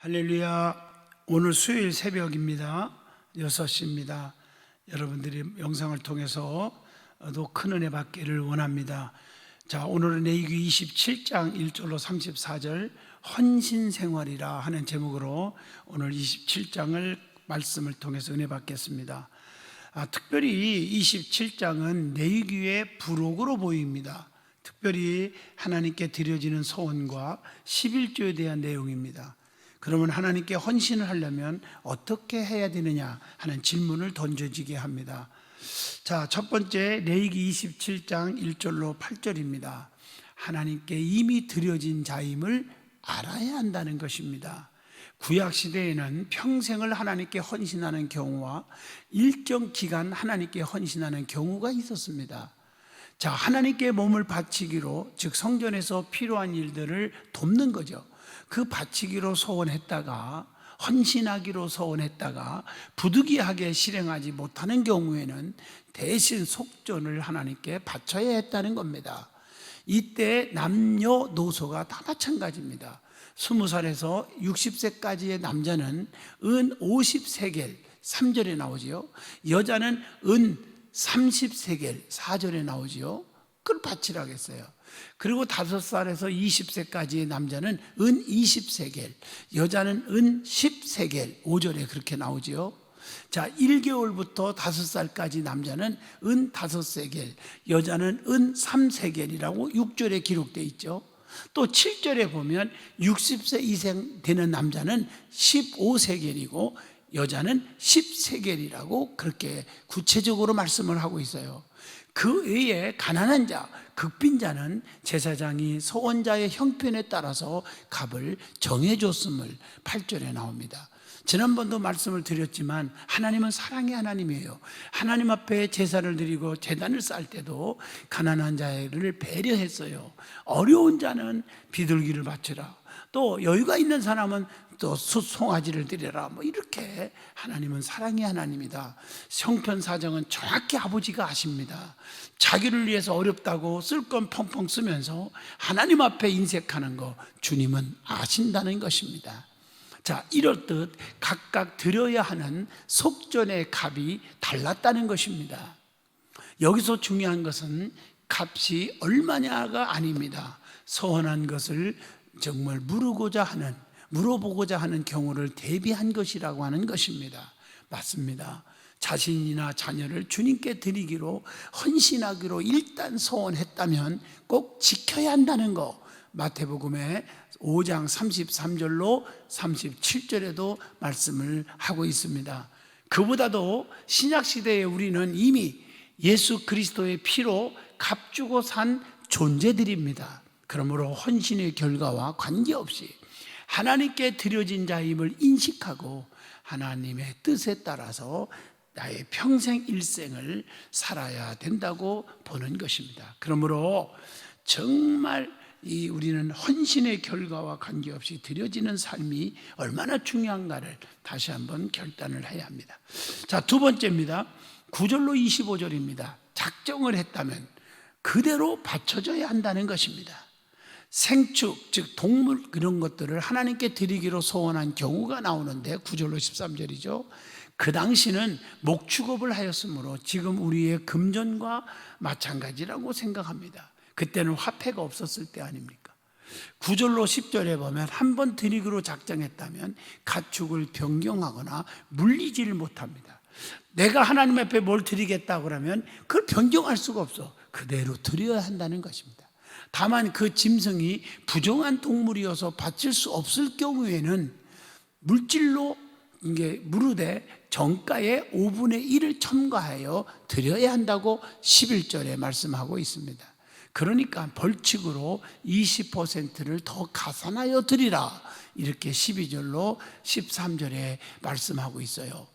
할렐루야. 오늘 수요일 새벽입니다. 6시입니다. 여러분들이 영상을 통해서 더 큰 은혜 받기를 원합니다. 자, 오늘은 레위기 27장 1절로 34절 헌신생활이라 하는 제목으로 오늘 27장을 말씀을 통해서 은혜 받겠습니다. 특별히 27장은 레위기의 부록으로 보입니다. 특별히 하나님께 드려지는 소원과 11조에 대한 내용입니다. 그러면 하나님께 헌신을 하려면 어떻게 해야 되느냐 하는 질문을 던져지게 합니다. 자, 첫 번째 레위기 27장 1절로 8절입니다. 하나님께 이미 드려진 자임을 알아야 한다는 것입니다. 구약 시대에는 평생을 하나님께 헌신하는 경우와 일정 기간 하나님께 헌신하는 경우가 있었습니다. 자, 하나님께 몸을 바치기로, 즉 성전에서 필요한 일들을 돕는 거죠. 그 바치기로 소원했다가 헌신하기로 소원했다가 부득이하게 실행하지 못하는 경우에는 대신 속전을 하나님께 바쳐야 했다는 겁니다. 이때 남녀노소가 다 마찬가지입니다. 20살에서 60세까지의 남자는 은 50세겔 3절에 나오지요. 여자는 은 30세겔 4절에 나오지요. 그걸 바치라고 했어요. 그리고 5살에서 20세까지의 남자는 은 20세겔, 여자는 은 10세겔 5절에 그렇게 나오지요. 자, 1개월부터 5살까지 남자는 은 5세겔, 여자는 은 3세겔이라고 6절에 기록되어 있죠. 또 7절에 보면 60세 이상 되는 남자는 15세겔이고 여자는 10세겔이라고 그렇게 구체적으로 말씀을 하고 있어요. 그 외에 가난한 자, 극빈자는 제사장이 소원자의 형편에 따라서 값을 정해줬음을 8절에 나옵니다. 지난번도 말씀을 드렸지만 하나님은 사랑의 하나님이에요. 하나님 앞에 제사를 드리고 제단을 쌓을 때도 가난한 자를 배려했어요. 어려운 자는 비둘기를 바치라, 또 여유가 있는 사람은 또 숫송아지를 드려라, 뭐 이렇게 하나님은 사랑의 하나님이다. 형편 사정은 정확히 아버지가 아십니다. 자기를 위해서 어렵다고 쓸 건 펑펑 쓰면서 하나님 앞에 인색하는 거 주님은 아신다는 것입니다. 자, 이렇듯 각각 드려야 하는 속전의 값이 달랐다는 것입니다. 여기서 중요한 것은 값이 얼마냐가 아닙니다. 소원한 것을 정말 물어보고자 하는 경우를 대비한 것이라고 하는 것입니다. 맞습니다. 자신이나 자녀를 주님께 드리기로 헌신하기로 일단 소원했다면 꼭 지켜야 한다는 거, 마태복음의 5장 33절로 37절에도 말씀을 하고 있습니다. 그보다도 신약시대에 우리는 이미 예수 그리스도의 피로 값주고 산 존재들입니다. 그러므로 헌신의 결과와 관계없이 하나님께 드려진 자임을 인식하고 하나님의 뜻에 따라서 나의 평생 일생을 살아야 된다고 보는 것입니다. 그러므로 정말 우리는 헌신의 결과와 관계없이 드려지는 삶이 얼마나 중요한가를 다시 한번 결단을 해야 합니다. 자, 두 번째입니다. 9절로 25절입니다. 작정을 했다면 그대로 바쳐져야 한다는 것입니다. 생축, 즉 동물 그런 것들을 하나님께 드리기로 소원한 경우가 나오는데 9절로 13절이죠. 그 당시는 목축업을 하였으므로 지금 우리의 금전과 마찬가지라고 생각합니다. 그때는 화폐가 없었을 때 아닙니까? 9절로 10절에 보면 한 번 드리기로 작정했다면 가축을 변경하거나 물리지를 못합니다. 내가 하나님 앞에 뭘 드리겠다고 그러면 그걸 변경할 수가 없어. 그대로 드려야 한다는 것입니다. 다만 그 짐승이 부정한 동물이어서 바칠 수 없을 경우에는 물질로 무르되 정가의 5분의 1을 첨가하여 드려야 한다고 11절에 말씀하고 있습니다. 그러니까 벌칙으로 20%를 더 가산하여 드리라, 이렇게 12절로 13절에 말씀하고 있어요.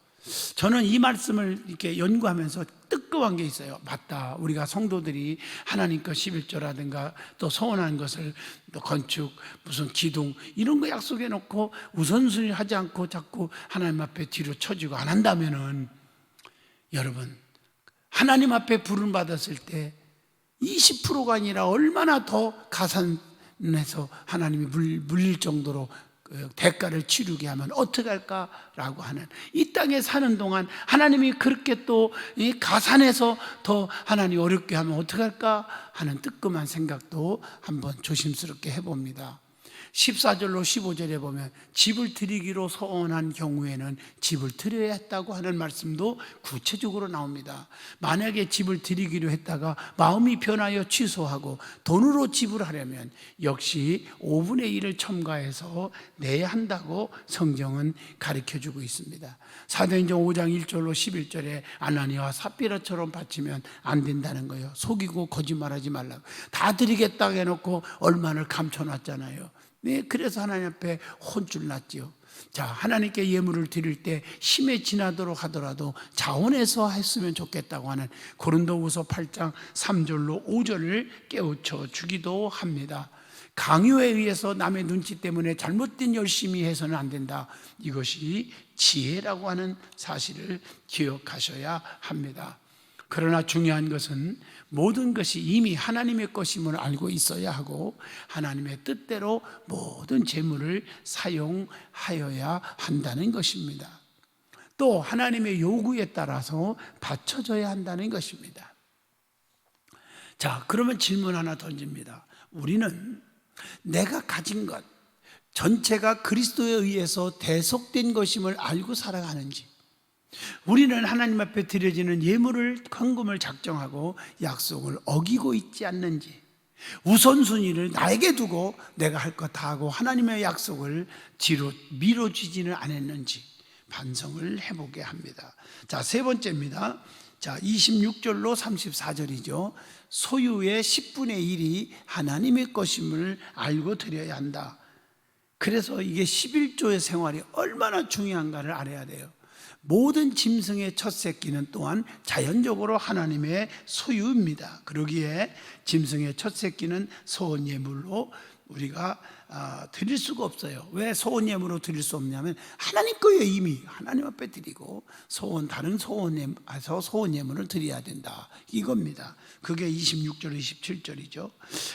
저는 이 말씀을 이렇게 연구하면서 뜨거운 게 있어요. 맞다, 우리가 성도들이 하나님 것 11조라든가 또 소원한 것을 또 건축, 무슨 기둥 이런 거 약속해 놓고 우선순위 하지 않고 자꾸 하나님 앞에 뒤로 쳐지고 안 한다면은, 여러분, 하나님 앞에 부름 받았을 때 20%가 아니라 얼마나 더 가산해서 하나님이 물릴 정도로 대가를 치르게 하면 어떡할까라고 하는, 이 땅에 사는 동안 하나님이 그렇게 또 이 가산해서 더 하나님 어렵게 하면 어떡할까 하는 뜨끔한 생각도 한번 조심스럽게 해봅니다. 14절로 15절에 보면 집을 드리기로 서원한 경우에는 집을 드려야 했다고 하는 말씀도 구체적으로 나옵니다. 만약에 집을 드리기로 했다가 마음이 변하여 취소하고 돈으로 지불하려면 역시 5분의 1을 첨가해서 내야 한다고 성경은 가르쳐주고 있습니다. 사도행전 5장 1절로 11절에 아나니아와 삽비라처럼 바치면 안 된다는 거예요. 속이고 거짓말하지 말라고. 다 드리겠다고 해놓고 얼마를 감춰놨잖아요. 네, 그래서 하나님 앞에 혼쭐 났지요. 자, 하나님께 예물을 드릴 때 힘에 지나도록 하더라도 자원해서 했으면 좋겠다고 하는 고린도후서 8장 3절로 5절을 깨우쳐 주기도 합니다. 강요에 의해서 남의 눈치 때문에 잘못된 열심히 해서는 안 된다. 이것이 지혜라고 하는 사실을 기억하셔야 합니다. 그러나 중요한 것은 모든 것이 이미 하나님의 것임을 알고 있어야 하고 하나님의 뜻대로 모든 재물을 사용하여야 한다는 것입니다. 또 하나님의 요구에 따라서 바쳐져야 한다는 것입니다. 자, 그러면 질문 하나 던집니다. 우리는 내가 가진 것 전체가 그리스도에 의해서 대속된 것임을 알고 살아가는지, 우리는 하나님 앞에 드려지는 예물을, 헌금을 작정하고 약속을 어기고 있지 않는지, 우선순위를 나에게 두고 내가 할 것 다 하고 하나님의 약속을 뒤로 미뤄지지는 않았는지 반성을 해보게 합니다. 자, 세 번째입니다. 자, 26절로 34절이죠. 소유의 10분의 1이 하나님의 것임을 알고 드려야 한다. 그래서 이게 11조의 생활이 얼마나 중요한가를 알아야 돼요. 모든 짐승의 첫 새끼는 또한 자연적으로 하나님의 소유입니다. 그러기에 짐승의 첫 새끼는 소원 예물로 우리가 드릴 수가 없어요. 왜 소원 예물로 드릴 수 없냐면 하나님 거예요. 이미 하나님 앞에 드리고 다른 소원에서 소원 예물을 드려야 된다, 이겁니다. 그게 26절 27절이죠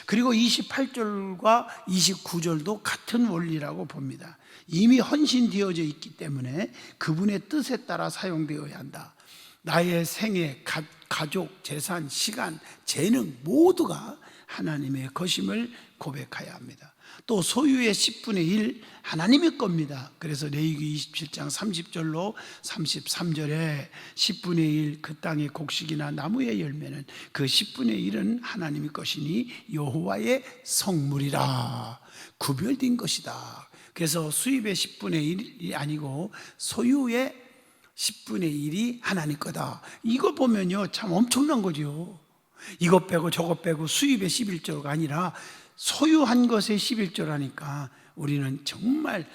그리고 28절과 29절도 같은 원리라고 봅니다. 이미 헌신되어져 있기 때문에 그분의 뜻에 따라 사용되어야 한다. 나의 생애, 가족, 재산, 시간, 재능 모두가 하나님의 것임을 고백해야 합니다. 또 소유의 10분의 1 하나님의 겁니다. 그래서 레위기 27장 30절로 33절에 10분의 1 그 땅의 곡식이나 나무의 열매는 그 10분의 1은 하나님의 것이니 여호와의 성물이라, 구별된 것이다. 그래서 수입의 10분의 1이 아니고 소유의 10분의 1이 하나님 거다. 이거 보면요 참 엄청난 거죠. 이것 빼고 저것 빼고 수입의 11조가 아니라 소유한 것의 11조라니까 우리는 정말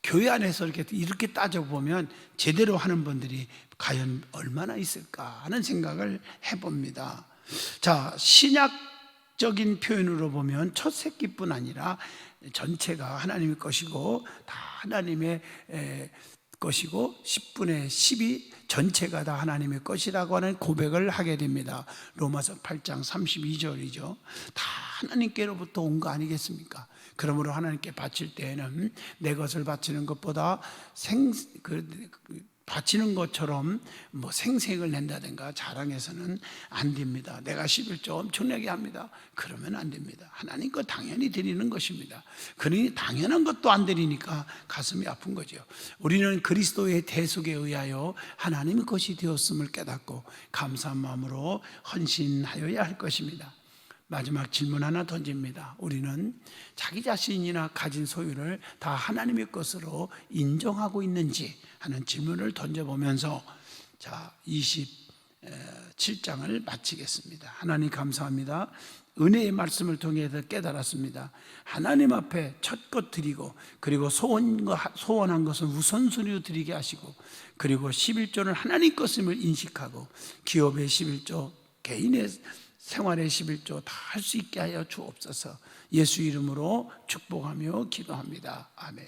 교회 안에서 이렇게 따져보면 제대로 하는 분들이 과연 얼마나 있을까 하는 생각을 해봅니다. 자, 신약적인 표현으로 보면 첫 새끼뿐 아니라 전체가 하나님의 것이고 다 하나님의 것이고 10분의 10이 전체가 다 하나님의 것이라고 하는 고백을 하게 됩니다. 로마서 8장 32절이죠. 다 하나님께로부터 온 거 아니겠습니까? 그러므로 하나님께 바칠 때에는 내 것을 바치는 것보다 바치는 것처럼 생색을 낸다든가 자랑해서는 안 됩니다. 내가 11조 엄청나게 합니다. 그러면 안 됩니다. 하나님 거 당연히 드리는 것입니다. 그러니 당연한 것도 안 드리니까 가슴이 아픈 거죠. 우리는 그리스도의 대속에 의하여 하나님의 것이 되었음을 깨닫고 감사한 마음으로 헌신하여야 할 것입니다. 마지막 질문 하나 던집니다. 우리는 자기 자신이나 가진 소유를 다 하나님의 것으로 인정하고 있는지 하는 질문을 던져보면서 자, 27장을 마치겠습니다. 하나님 감사합니다. 은혜의 말씀을 통해서 깨달았습니다. 하나님 앞에 첫것 드리고 그리고 소원한 것은 우선순위로 드리게 하시고 그리고 11조는 하나님 것임을 인식하고 기업의 11조, 개인의 생활의 11조 다 할 수 있게 하여 주옵소서. 예수 이름으로 축복하며 기도합니다. 아멘.